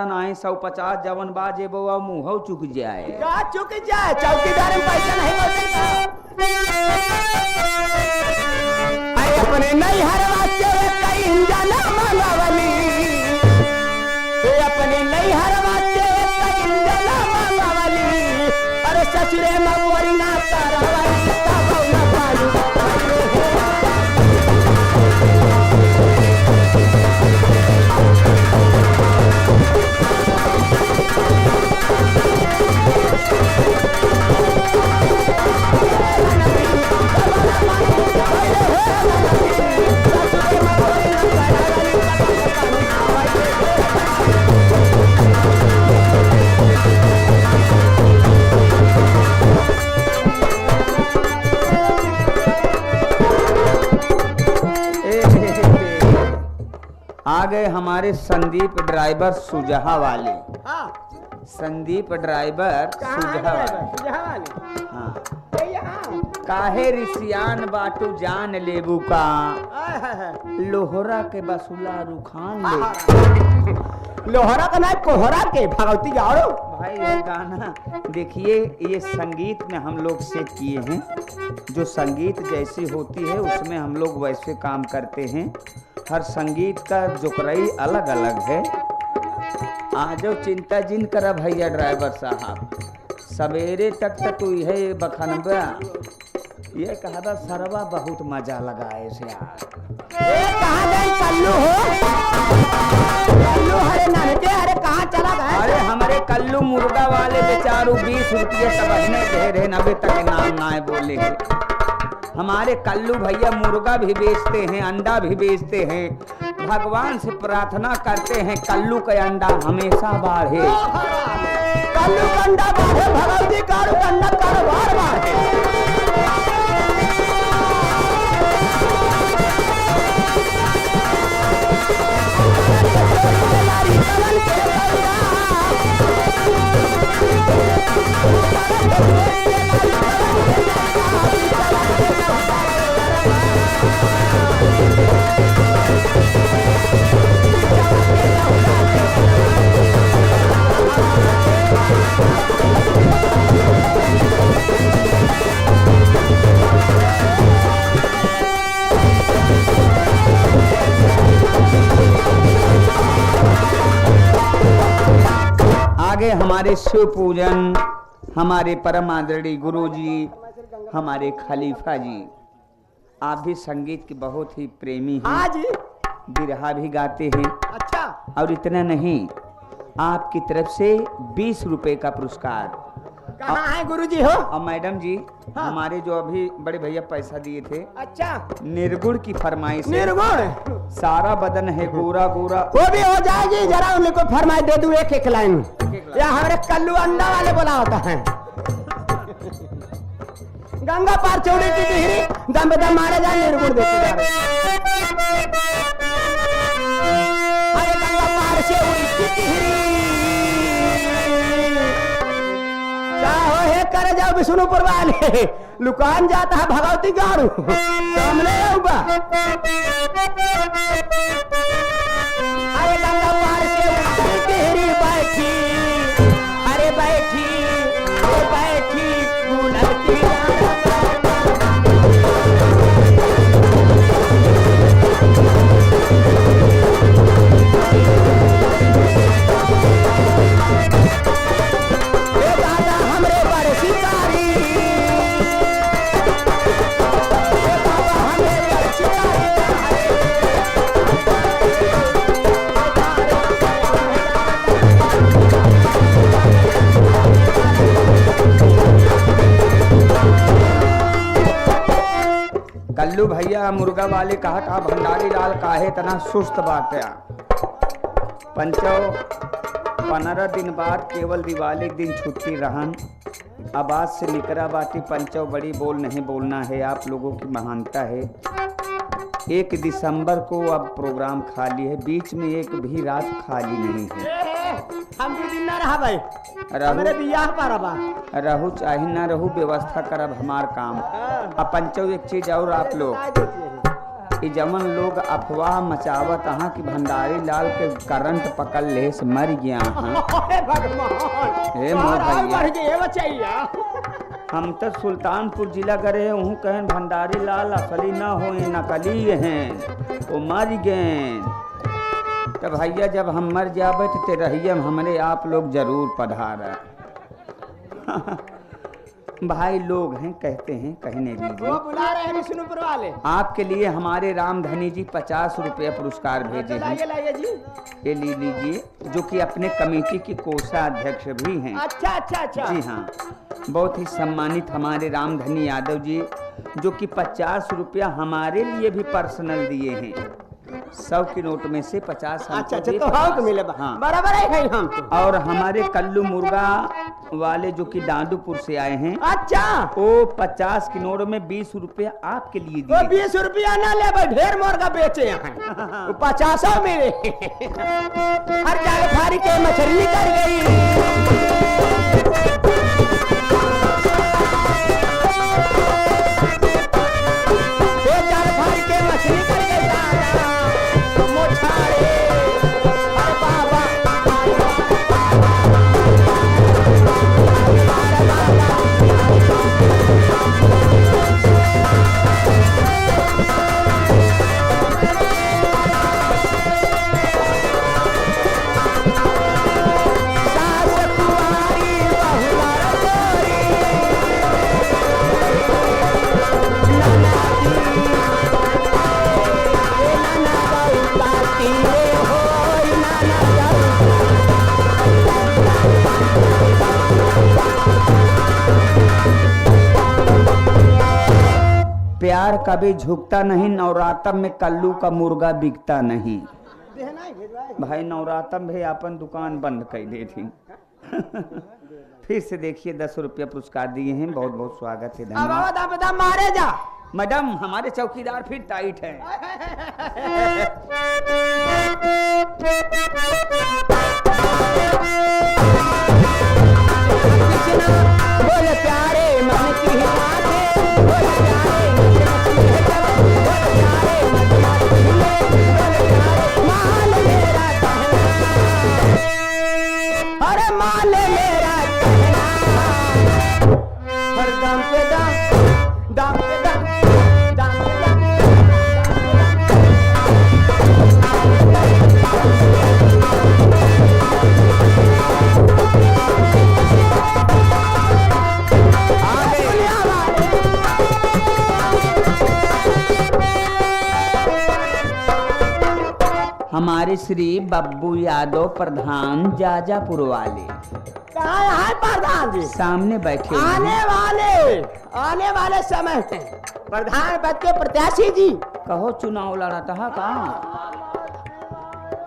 नहीं 150 जवन बाजे बउआ मुँह चुक जाए। क्या चुक जाए? चौकीदार में पैसा नहीं बचेगा। अरे अपने नहीं हर वास्ते कई इंजन मंगावली, अपने नहीं हर वास्ते कई इंजन मंगावली। अरे ससुरे मगवरी ना तारावली तब न पालू। आ गए हमारे संदीप ड्राइवर सुजहा वाले। हाँ, संदीप ड्राइवर सुजहा वाले। हाँ, काहे रिसियान बाटू जान लेबू का, लोहरा के बसुला रुखान ले। लोहरा का नहीं कोहरा के भगवती गाड़ो। भाई ये गाना देखिए, ये संगीत में हम लोग सेट किए हैं। जो संगीत जैसी होती है उसमें हम लोग वैसे काम करते हैं। हर संगीत का जोकराई अलग अलग है। आजो चिंता जिन करा भैया ड्राइवर साहब, सवेरे तक तू यह बखनबा ये कहा सरवा बहुत मजा लगा ऐसे यार। कहाँ गए कल्लू हो? कल्लू हरे नहते हरे कहाँ चला गया? अरे हमारे कल्लू मुर्गा वाले बेचारू 20 रुपये समझने दे रहे न, अभी तक नाम ना बोले हैं। हमारे कल्लू भैया मुर्गा भी बेचते हैं, अंडा भी बेचते हैं। भगवान से प्रार्थना करते हैं कल्लू का अंडा हमेशा बढ़े। कल्लू का अंडा बढ़े, भगवती कारू का अंडा कारोबार बढ़े। आगे हमारे शिव पूजन, हमारे परम आदरणीय गुरु जी, हमारे खलीफा जी, आप भी संगीत के बहुत ही प्रेमी हैं। हाँ जी, बिरहा भी गाते हैं। अच्छा, और इतना नहीं, आपकी तरफ से 20 रुपए का पुरस्कार। कहाँ है गुरुजी हो? और मैडम जी, हाँ। हमारे जो अभी बड़े भैया पैसा दिए थे, अच्छा, निर्गुण की फरमाइश है। निर्गुण सारा बदन है गोरा गोरा, वो भी हो जाएगी। जरा उनको फरमाई दे दूं एक एक लाइन। या हमारे कल्लू अंडा वाले बोला होता है। गंगा पार चौड़ी की टिहरी दम बदम मारे जाए, निर्गुण देते जा रहे। अरे गंगा पार से उड़ी की टिहरी क्या हो है करे जाओ विष्णुपुर वाले, लुकान जाता है भगवती गाड़ू सामने आऊगा। अरे गंगा पार से उड़ी की टिहरी बैठी, अरे बैठी बैठी कूलर की कल्लू भैया मुर्गा वाले कहा था भंडारी लाल काहे तना सुस्त बाटा। पंचो 15 दिन बाद केवल दिवाली दिन छुट्टी रहन। आवाज से निकरा बाटी पंचो बड़ी बोल नहीं बोलना है, आप लोगों की महानता है। 1 दिसंबर को अब प्रोग्राम खाली है, बीच में एक भी रात खाली नहीं है। हम भी दिन ना रहा भाई, मेरे बियाह पर बा रहू चाहे ना रहू, व्यवस्था करब हमार काम। अब पंचो एक चीज और आप लोग ये जमन लोग अफवाह मचावत हाँ कि भंडारी लाल के करंट पकड़ ले से मर गया हाँ। हे भगवान हे मोर भैया। मर गए बचैया। हम तो सुल्तानपुर जिला करे हूँ कहन भंडारी लाल असली ना हो नकली हैं वो मर गए। तो भैया जब हम मर जावे तो रहिए हमारे आप लोग जरूर पधार। भाई लोग हैं कहते हैं कहने दीजिए। वो बुला रहे हैं विष्णुपुर वाले। आपके लिए हमारे रामधनी जी 50 रुपया पुरस्कार भेजे हैं। लाइए लाइए जी। ये ले लीजिए, जो कि अपने कमेटी के कोषाध्यक्ष भी हैं। अच्छा अच्छा अच्छा। जी हाँ, बहुत ही सम्मानित हमारे रामधनी यादव जी, जो कि 50 रुपया हमारे लिए भी पर्सनल दिए हैं। 100 के नोट में से 50। अच्छा अच्छा, तो हाँ तो मिले हाँ बराबर है हम तो। और हमारे कल्लू मुर्गा वाले जो कि दादूपुर से आए हैं, अच्छा वो 50 की नोट में 20 रुपया आपके लिए वो दिए। 20 रुपया ना ले, ढेर मुर्गा बेचे हैं। 50 मेरे हर जाल फारी के मछली कर गई। प्यार कभी झुकता नहीं, नवरात्र में कल्लू का मुर्गा बिकता नहीं। भाई नवरात्र में अपन दुकान बंद कर दी थी। फिर से देखिए 10 रुपया पुरस्कार दिए हैं, बहुत बहुत स्वागत है, धन्यवाद। मारे जा मैडम, हमारे चौकीदार फिर टाइट है। बोले प्यारे मन की बात है, बोले प्यारे मन की बात है, बोले प्यारे मन की बात है, बोले प्यारे मान मेरा कहना, अरे मान मेरा कहना, हर दम पे दम, दम पे दम, दम पे दम। हमारे श्री बब्बू यादव प्रधान जाजापुर वाले कहाँ है प्रधान जी? सामने बैठे हुए हैं। आने वाले समय में प्रधान पद के प्रत्याशी जी। कहो चुनाव लड़ाता है कहाँ?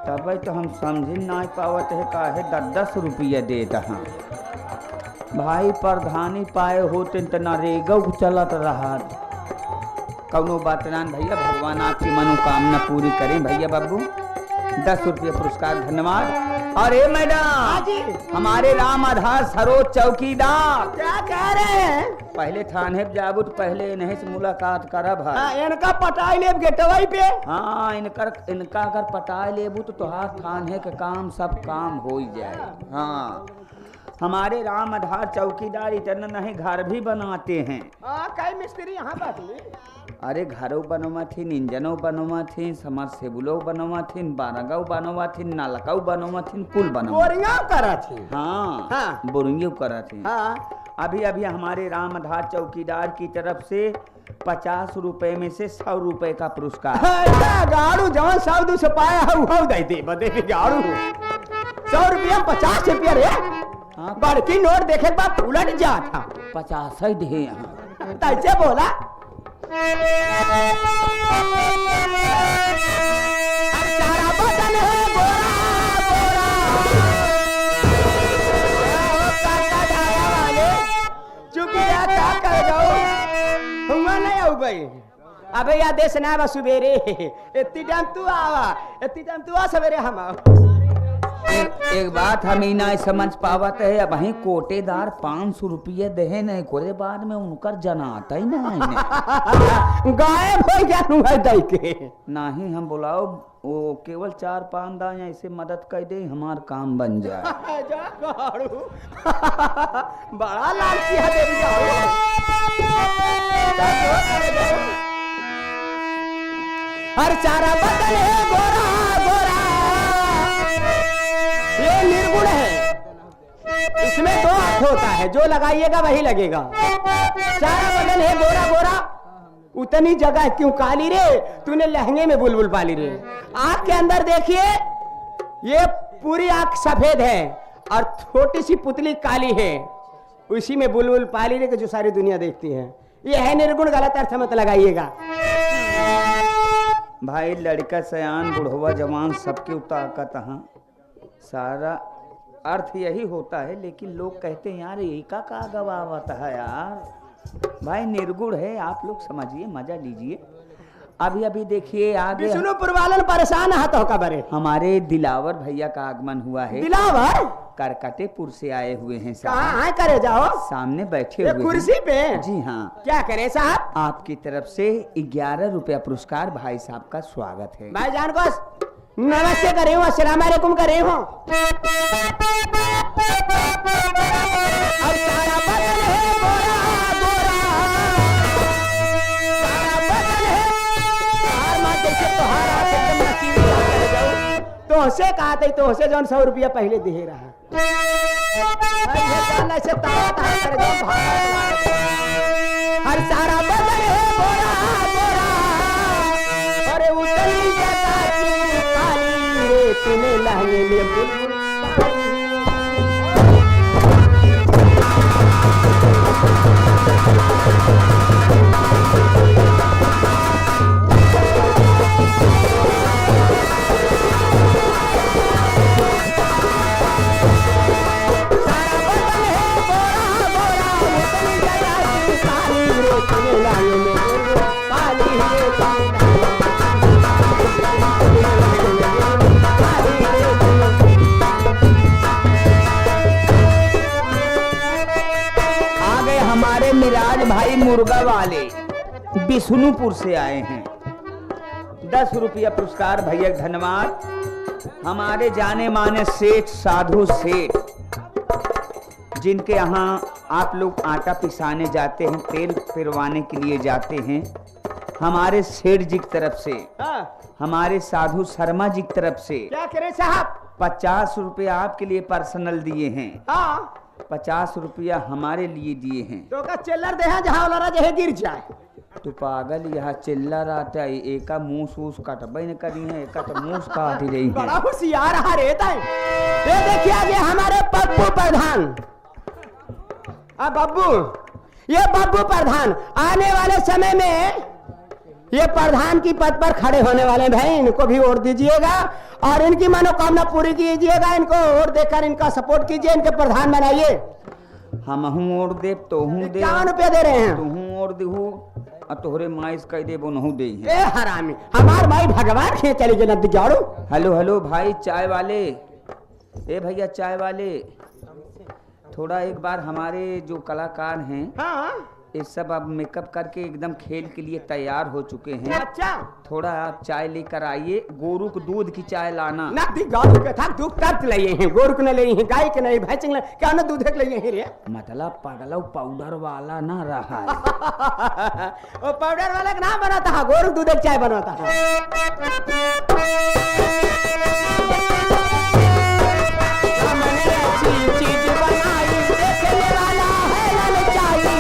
तब तो हम समझ नहीं पावत है काहे 10-10 रुपया देता है। भाई प्रधानी पाए होते तो नरेगा चलत रहा। कौनो बात ना भैया, भगवान आपकी मनोकामना पूरी करें। भैया बाबू 10 रुपया पुरस्कार, धन्यवाद। अरे मैडम, हमारे राम आधार सरोज चौकीदार क्या कह रहे हैं? पहले थाने जाबू तो पहले इन्हीं से मुलाकात करब है। इनका पटाई लेब गेटवाई पे। हाँ, इनका अगर पटाई लेबू तो तुहार थाने के काम सब काम हो जाए। हाँ, हमारे राम आधार चौकीदार इतना नहीं घर भी बनाते हैं। कई मिस्त्री यहाँ बैठे। अरे घरों बनवा थी, इंजनों बनवा थी, समरसेबुलों बनवा थी, बारगाव बनवा थी, नालकाऊ बनवा थी, कुल बनवा बोरिंगा करा थी। हाँ, बोरिंगे करा थी। हाँ। अभी अभी हमारे राम आधार चौकीदार की तरफ से 50 रुपए में से 100 रुपए का पुरस्कार। गाड़ू जवन 100 से पाया है वो दे दे बदे गाड़ू 100 रुपया 50 रुपया रे। हाँ, बड़की नोट देखे के बाद उलट जा था। 50 ही दे यहाँ। तैसे बोला चारा बदन है गोरा गोरा। वाले चुपिया क्या कर जाओ, हुआ नहीं आऊ भाई। अबे या देश ना बा सुबेरे, इतनी टाइम तू आवा, इतनी टाइम तू आ सवेरे हम आओ। एक बात हम ही ना समझ पावत है। अब वही कोटेदार 500 रुपये दे नहीं कोरे बाद में उनकर जनाता ही नहीं गायब हो गया हुआ दई के नहीं। हम बुलाओ वो केवल 4-5 दाएं ऐसे मदद कर दे हमार काम बन जाए। बड़ा लालची है देवी हर चारा बदल है गोरा गोरा ये निर्गुण है। इसमें 2 हाथ होता है जो लगाइएगा वही लगेगा। चारा बदल है गोरा गोरा उतनी जगह क्यों काली रे तूने लहंगे में बुलबुल पाली रे। आँख के अंदर देखिए ये पूरी आँख सफेद है और छोटी सी पुतली काली है उसी में बुलबुल पाली रे जो सारी दुनिया देखती है। ये है निर्गुण गलत अर्थ मत लगाइएगा। भाई लड़का सयान बुढ़वा जवान सबके ताकत हाँ सारा अर्थ यही होता है। लेकिन लोग कहते हैं यार एका का गवावत है यार। भाई निर्गुण है आप लोग समझिए मजा लीजिए। अभी अभी देखिए आगे विष्णुपुर वालन परेशान है तो खबर हमारे दिलावर भैया का आगमन हुआ है। दिलावर करकटेपुर से आए हुए हैं कहाँ करे जाओ सामने बैठे हुए कुर्सी पे। जी हाँ क्या करे साहब आपकी तरफ से 11 रुपया पुरस्कार भाई साहब का स्वागत है। भाई जान को नमस्ते करे हूँ अस्सलाम वालेकुम करे हूँ। तो से कहा थे तो से जौन 100 रुपया पहले दे रहा से हर सारा बदल है गोरा गोरा अरे उतनी जगह काली रे तूने लहंगे में बुलबुल मिराज भाई मुर्गा वाले विष्णुपुर से आए हैं। 10 रुपया पुरस्कार भैया धन्यवाद। हमारे जाने माने सेठ साधु सेठ जिनके यहाँ आप लोग आटा पिसाने जाते हैं तेल पिरवाने के लिए जाते हैं हमारे सेठ जी की तरफ से हमारे साधु शर्मा जी की तरफ से क्या करे साहब 50 रुपया आपके लिए पर्सनल दिए हैं। 50 रुपया हमारे लिए दिए हैं। तो का चिल्लर दे जहाँ वाला जहे गिर जाए तो पागल यहाँ चिल्लर आता है एका मुंह सूस कटबे न करी है एका तो मुंह काट रही है। बड़ा होशियार रहता है। ये देखिए आगे हमारे बब्बू प्रधान बब्बू ये बब्बू प्रधान आने वाले समय में ये प्रधान की पद पर खड़े होने वाले भाई इनको भी वोट दीजिएगा और इनकी मनोकामना पूरी कीजिएगा। इनको वोट देकर इनका सपोर्ट कीजिए इनके प्रधान बनाइए। हम वोट दे तो हूँ दे 51 रुपया दे रहे हैं तू वोट देहू तोहरे माइस कह दे नहू दे ए हरामी हमार भाई भगवान खे चली गए नदी जाड़ू। हेलो हेलो भाई चाय वाले ए भैया चाय वाले थोड़ा एक बार हमारे जो कलाकार हैं ये सब अब मेकअप करके एकदम खेल के लिए तैयार हो चुके हैं। अच्छा थोड़ा आप चाय लेकर आइए। गोरू को दूध की चाय लाना ना दी गाय के था दूध तक लिए हैं गोरू को न लिए हैं गाय के नहीं भैंस के क्या ना दूध के लिए हैं रे मतलब पगला पाउडर वाला ना रहा है वो पाउडर वाला का नाम बनाता है गोरू दूध की चाय बनाता है। चीज बनाई देखने वाला है ललचाई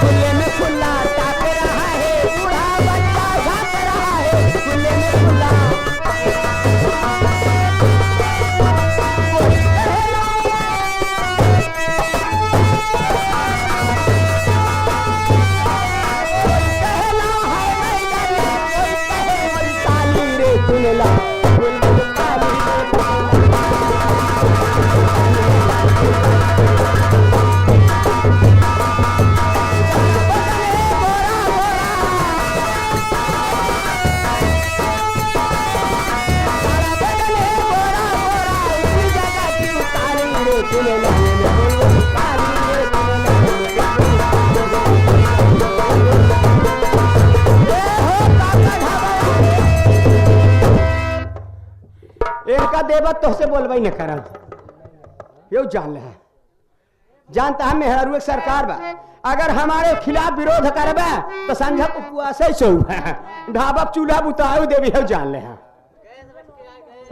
खुले में खुला ताक रहा है बूढ़ा बच्चा झांक रहा है खुले में खुला इनका देवत तो से बोलबई न करा यो जान ले जानता है मेहरू एक सरकार बा अगर हमारे खिलाफ विरोध करबे तो संझा उपवास सो ढाबा चूल्हा बुताऊ देवी हो जान ले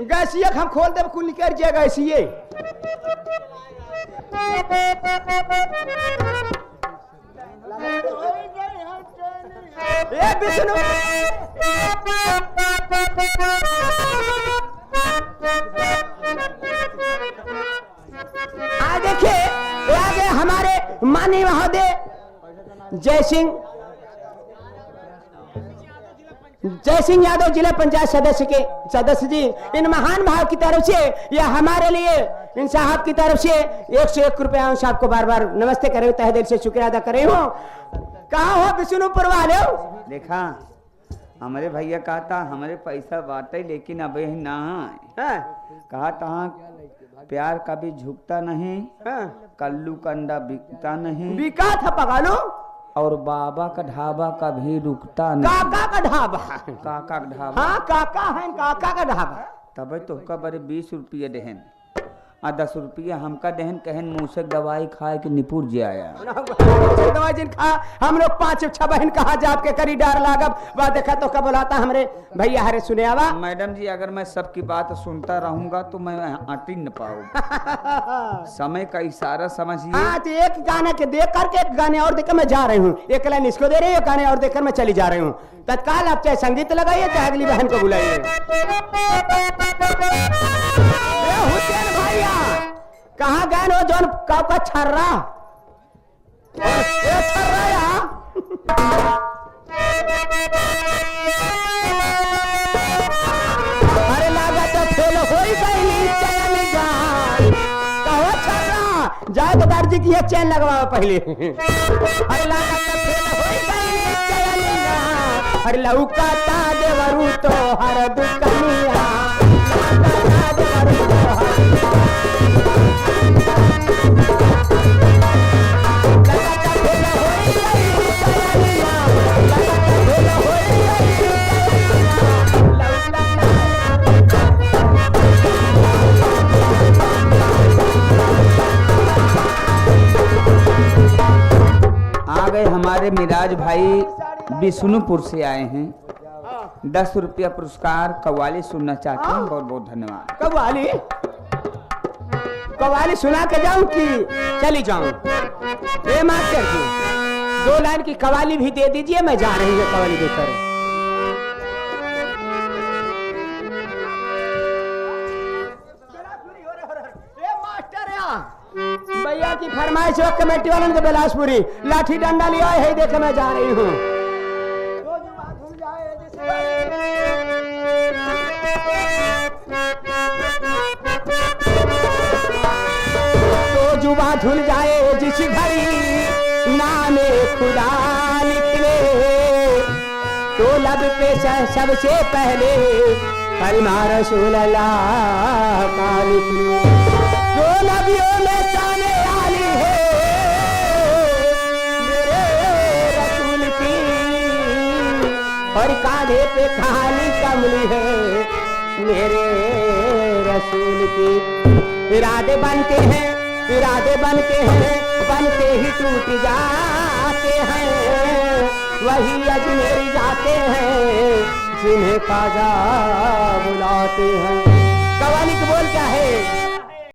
गैसिया हम खोल देव कुल निकल जाए गैसिए ए विष्णु आ देखिए आगे हमारे माननीय महोदय जय सिंह यादव जिला पंचायत सदस्य जी इन महान भाव की तरफ से या हमारे लिए इन साहब की तरफ से 101 रुपया उन साहब को बार बार नमस्ते करे तहे दिल से शुक्रिया अदा करे हो। कहाँ हो विष्णुपुर वाले हो? देखा हमारे भैया कहा था हमारे पैसा बांटे लेकिन अब यही ना है। कहा था प्यार कभी झुकता नहीं, कल्लू कंडा बिकता नहीं, बिका था पगालो और बाबा का ढाबा कभी रुकता नहीं। काका का ढाबा, काका का ढाबा, हाँ काका है काका का ढाबा। तब तो का बड़े 20 रुपये देहन और 10 रुपया हमका देहन कहन मूसक दवाई खाए के निपुर जे आया दवाई जिन खा हम लोग 5-6 बहन कहा जाप के करी डार लागब बात देखा तो कब बुलाता हमरे भैया हरे सुने आवा। मैडम जी अगर मैं सबकी बात सुनता रहूंगा तो मैं आटी न पाऊँ। समय का इशारा समझिए। हाँ तो एक गाना के देख करके एक गाने और देखकर मैं जा रही हूँ, एक लाइन इसको दे रही हूँ, गाने और देखकर मैं चली जा रही हूँ। तत्काल आप चाहे संगीत लगाइए चाहे अगली बहन को बुलाइए। हुसैन भैया कहाँ गए हो जौन का छर्रा अरे लागा तो फेल हो गई चैन जान कहो छर्रा जाए तो दर्जी की एक चैन लगवाओ पहले। अरे लागा तो फेल हो गई चैन जान अरे लौका देवरू तो हर दुकनिया आ गए हमारे मिराज भाई विष्णुपुर से आए हैं। 10 रुपया पुरस्कार कव्वाली सुनना चाहते हैं। बहुत बहुत धन्यवाद। कव्वाली सुना के जाऊं कि चली जाऊं? ए मास्टर जी 2 लाइन की कव्वाली भी दे दीजिए, मैं जा रही हूँ कव्वाली देकर। भैया की फरमाइश हो कमेटी वालों के बिलासपुरी लाठी डंडा लिया है देखे मैं जा रही हूँ। तो जुबा धुल जाए जिस घड़ी नामे खुदा निकले तो लब पे सबसे पहले कलमा रसूल अल्लाह का निकले। जो नबियों में जाने वाली है मेरे रसूल की और कांधे पे खाली कमली है मेरे रसूल की। इरादे बनते हैं बनते ही टूट जाते हैं वही अजमेरी जाते हैं जिन्हें ख्वाजा बुलाते हैं।